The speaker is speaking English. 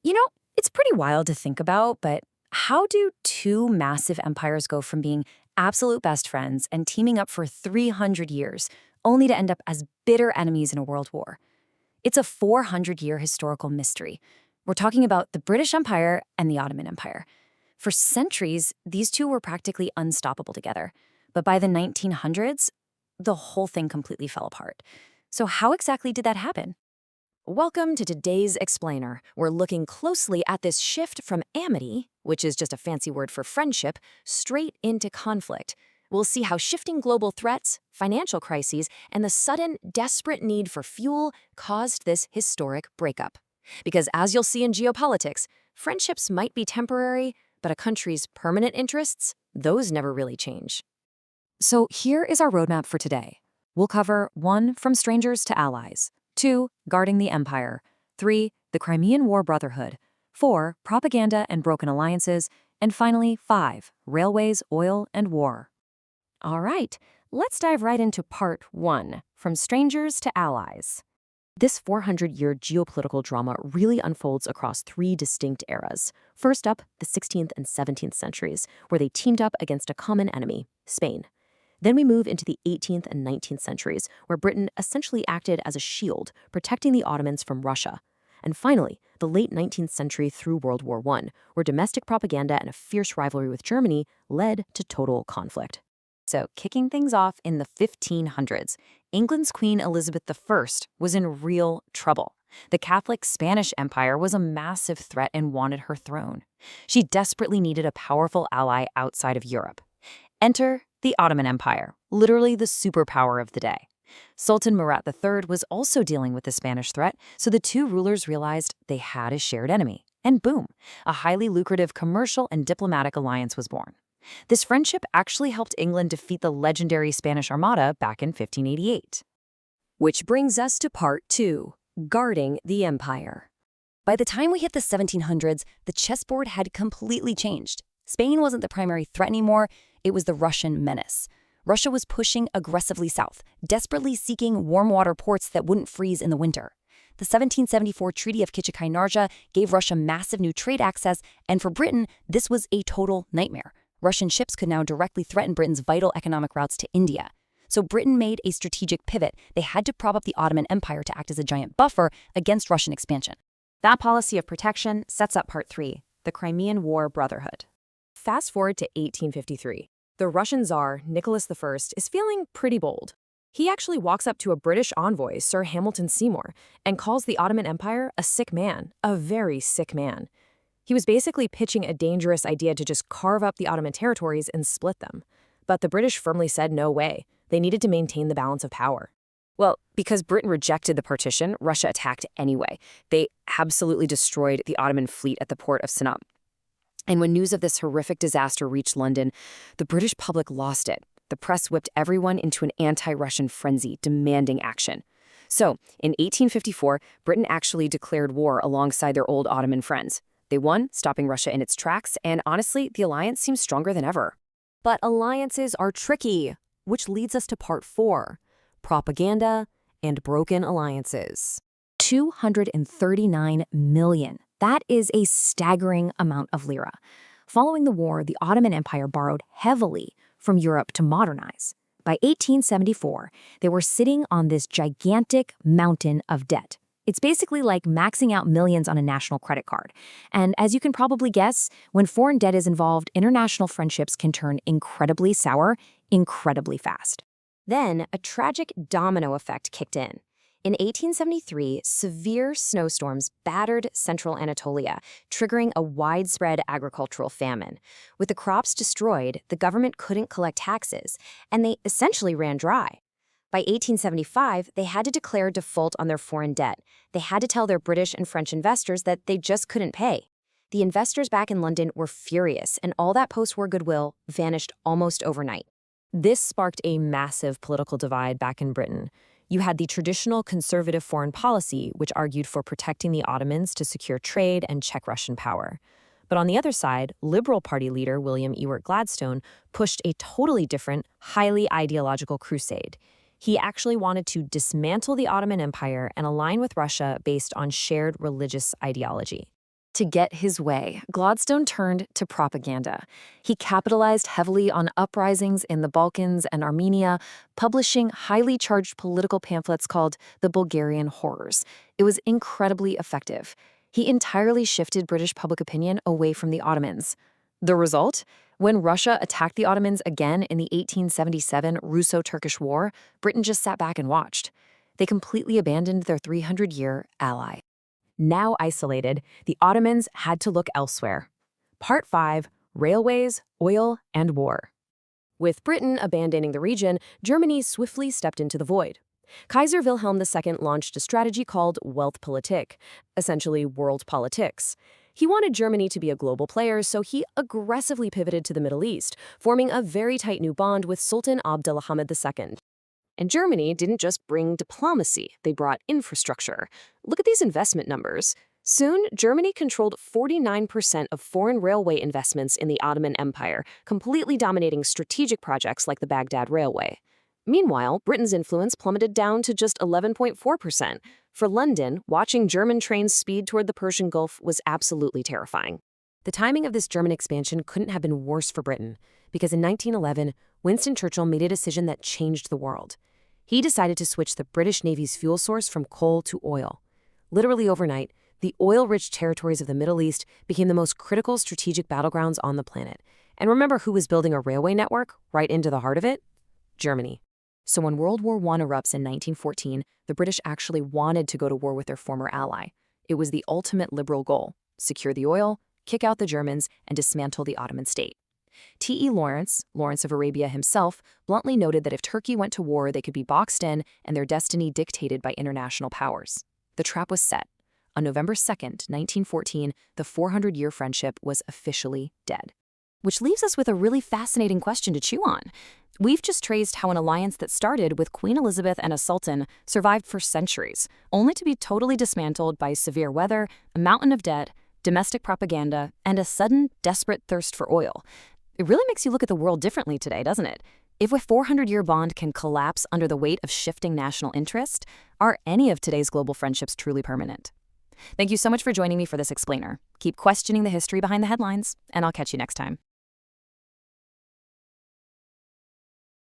You know, it's pretty wild to think about, but how do two massive empires go from being absolute best friends and teaming up for 300 years, only to end up as bitter enemies in a world war? It's a 400-year historical mystery. We're talking about the British Empire and the Ottoman Empire. For centuries, these two were practically unstoppable together. But by the 1900s, the whole thing completely fell apart. So how exactly did that happen? Welcome to today's Explainer. We're looking closely at this shift from amity, which is just a fancy word for friendship, straight into conflict. We'll see how shifting global threats, financial crises, and the sudden, desperate need for fuel caused this historic breakup. Because as you'll see in geopolitics, friendships might be temporary, but a country's permanent interests, those never really change. So here is our roadmap for today. We'll cover 1. From strangers to allies. 2. Guarding the empire. 3. The Crimean War Brotherhood. 4. Propaganda and broken alliances. And finally, 5. Railways, oil, and war. All right, let's dive right into part 1, From Strangers to Allies. This 400-year geopolitical drama really unfolds across 3 distinct eras. First up, the 16th and 17th centuries, where they teamed up against a common enemy, Spain. Then we move into the 18th and 19th centuries, where Britain essentially acted as a shield, protecting the Ottomans from Russia. And finally, the late 19th century through World War I, where domestic propaganda and a fierce rivalry with Germany led to total conflict. So, kicking things off in the 1500s, England's Queen Elizabeth I was in real trouble. The Catholic Spanish Empire was a massive threat and wanted her throne. She desperately needed a powerful ally outside of Europe. Enter the Ottoman Empire, literally the superpower of the day. Sultan Murat III was also dealing with the Spanish threat, so the two rulers realized they had a shared enemy. And boom, a highly lucrative commercial and diplomatic alliance was born. This friendship actually helped England defeat the legendary Spanish Armada back in 1588. Which brings us to part 2, Guarding the Empire. By the time we hit the 1700s, the chessboard had completely changed. Spain wasn't the primary threat anymore, it was the Russian menace. Russia was pushing aggressively south, desperately seeking warm water ports that wouldn't freeze in the winter. The 1774 Treaty of Kichik-Narja gave Russia massive new trade access, and for Britain, this was a total nightmare. Russian ships could now directly threaten Britain's vital economic routes to India. So Britain made a strategic pivot. They had to prop up the Ottoman Empire to act as a giant buffer against Russian expansion. That policy of protection sets up part 3, the Crimean War Brotherhood. Fast forward to 1853. The Russian Tsar, Nicholas I, is feeling pretty bold. He actually walks up to a British envoy, Sir Hamilton Seymour, and calls the Ottoman Empire a sick man, a very sick man. He was basically pitching a dangerous idea to just carve up the Ottoman territories and split them. But the British firmly said no way. They needed to maintain the balance of power. Well, because Britain rejected the partition, Russia attacked anyway. They absolutely destroyed the Ottoman fleet at the port of Sinop. And when news of this horrific disaster reached London, the British public lost it. The press whipped everyone into an anti-Russian frenzy, demanding action. So, in 1854, Britain actually declared war alongside their old Ottoman friends. They won, stopping Russia in its tracks, and honestly, the alliance seems stronger than ever. But alliances are tricky, which leads us to part 4, Propaganda and broken alliances. 239 million. That is a staggering amount of lira. Following the war, the Ottoman Empire borrowed heavily from Europe to modernize. By 1874, they were sitting on this gigantic mountain of debt. It's basically like maxing out millions on a national credit card. And as you can probably guess, when foreign debt is involved, international friendships can turn incredibly sour, incredibly fast. Then, a tragic domino effect kicked in. In 1873, severe snowstorms battered central Anatolia, triggering a widespread agricultural famine. With the crops destroyed, the government couldn't collect taxes, and they essentially ran dry. By 1875, they had to declare default on their foreign debt. They had to tell their British and French investors that they just couldn't pay. The investors back in London were furious, and all that post-war goodwill vanished almost overnight. This sparked a massive political divide back in Britain. You had the traditional conservative foreign policy, which argued for protecting the Ottomans to secure trade and check Russian power. But on the other side, Liberal Party leader William Ewart Gladstone pushed a totally different, highly ideological crusade. He actually wanted to dismantle the Ottoman Empire and align with Russia based on shared religious ideology. To get his way, Gladstone turned to propaganda. He capitalized heavily on uprisings in the Balkans and Armenia, publishing highly charged political pamphlets called the Bulgarian Horrors. It was incredibly effective. He entirely shifted British public opinion away from the Ottomans. The result? When Russia attacked the Ottomans again in the 1877 Russo-Turkish War, Britain just sat back and watched. They completely abandoned their 300-year ally. Now isolated, the Ottomans had to look elsewhere. Part 5: Railways, Oil, and War. With Britain abandoning the region, Germany swiftly stepped into the void. Kaiser Wilhelm II launched a strategy called Weltpolitik, essentially world politics. He wanted Germany to be a global player, so he aggressively pivoted to the Middle East, forming a very tight new bond with Sultan Abdülhamid II. And Germany didn't just bring diplomacy, they brought infrastructure. Look at these investment numbers. Soon, Germany controlled 49% of foreign railway investments in the Ottoman Empire, completely dominating strategic projects like the Baghdad Railway. Meanwhile, Britain's influence plummeted down to just 11.4%. For London, watching German trains speed toward the Persian Gulf was absolutely terrifying. The timing of this German expansion couldn't have been worse for Britain, because in 1911, Winston Churchill made a decision that changed the world. He decided to switch the British Navy's fuel source from coal to oil. Literally overnight, the oil-rich territories of the Middle East became the most critical strategic battlegrounds on the planet. And remember who was building a railway network right into the heart of it? Germany. So when World War I erupts in 1914, the British actually wanted to go to war with their former ally. It was the ultimate liberal goal: secure the oil, kick out the Germans, and dismantle the Ottoman state. T.E. Lawrence of Arabia himself, bluntly noted that if Turkey went to war, they could be boxed in and their destiny dictated by international powers. The trap was set. On November 2nd, 1914, the 400-year friendship was officially dead. Which leaves us with a really fascinating question to chew on. We've just traced how an alliance that started with Queen Elizabeth and a sultan survived for centuries, only to be totally dismantled by severe weather, a mountain of debt, domestic propaganda, and a sudden, desperate thirst for oil. It really makes you look at the world differently today, doesn't it? If a 400-year bond can collapse under the weight of shifting national interest, are any of today's global friendships truly permanent? Thank you so much for joining me for this explainer. Keep questioning the history behind the headlines, and I'll catch you next time.